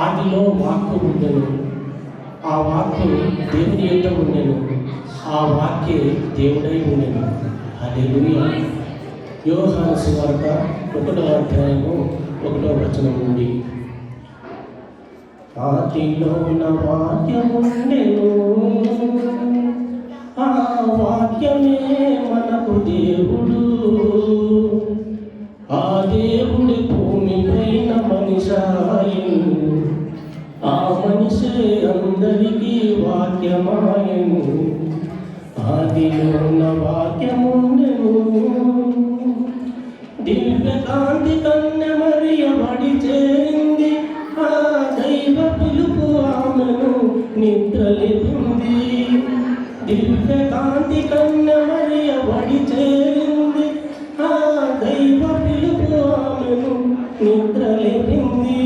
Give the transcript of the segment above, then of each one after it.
ఆదిలో వాక్కు ఉండెను, ఆ వాక్కు దేవుని యొద్ద ఉండెను, ఆ వాక్యే దేవుడై ఉండెను. హల్లెలూయా. యోహాను సువార్త 1వ అధ్యాయము 1వ వచనం నుండి. ఆదిలోన వాక్యము ఉండెను, ఆ వాక్యమే మనకు దేవుడు, ఆ దేవుడి భూమి పైన మనిషాయను, ఆ మనిషే అందరికీ వాక్యమాయను. ఆదిలోన వాక్యముండెను, దివ్య కాంతి కన్య మరియ బడి చేరింది, ఆ దైవ పిలుపు ఆమెను నిద్రలేపింది. దివ్య కాంతి కన్య మరియ బడి చేరింది, ఆ దైవ పిలుపు ఆమెను నిద్రలేపింది.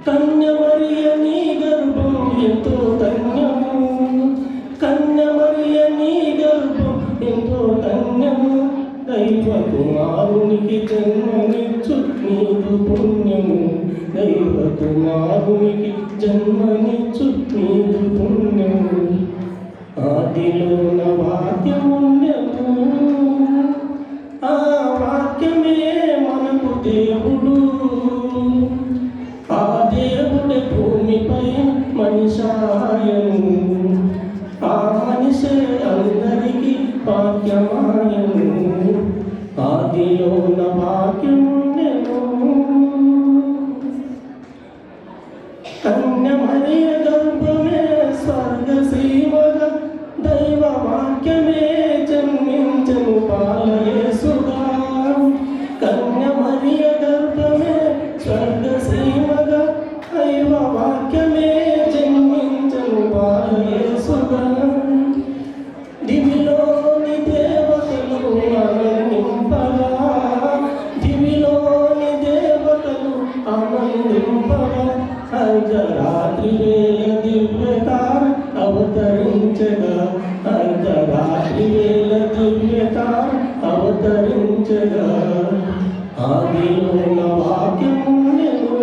కన్య మరియ నీ గర్భం ఎంతో ధన్యము, కన్య మరియ నీ గర్భం ఎంతో ధన్యము, దైవ కుమారునికి జన్మనిచ్చు నీదు పుణ్యము, దైవ కుమారునికి జన్మనిచ్చు నీదు పుణ్యము. ఆదిలోన వాక్యముండెను, ఆ వాక్యమే మనకు దేవుడు, ఆ దేవుడి భూమిపై మనిషాయను, ఆ మనిషే అందరికీ వాక్యమాయను. ఆదిలోన వాక్యముండెను. కన్య మరియ గర్భమే స్వర్గ సీమగా, దైవ వాక్యమే జన్మించెను బాలయేసుగా. కన్య మరియ గర్భమే స్వర్గ సీమగా, దైవ వాక్యమే జన్మించెను బాలయేసుగా. దివిలోని దేవతలు ఆనందింపగా, దివిలోని దేవతలు ఆనందింపగా, అర్ధరాత్రి వేళ దివ్యతార అవతరించగా, అర్ధరాత్రి వేళ దివ్యతార అవతరించగా. ఆదిలోన వాక్యముండెను,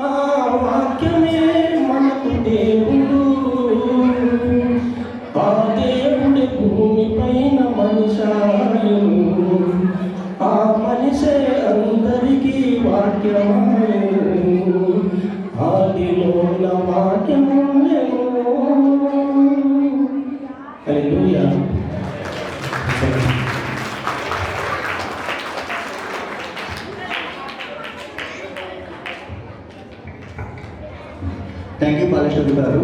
ఆ వాక్యమే మనకు దేవుడు, ఆ దేవుడి భూమి పైన మనిషాయను, ఆ మనిషే అందరికీ వాక్యమాయను. ఆదిలోన వాక్యముండెను. హల్లెలూయా. థ్యాంక్ యూ బాలచంద్ర గారు.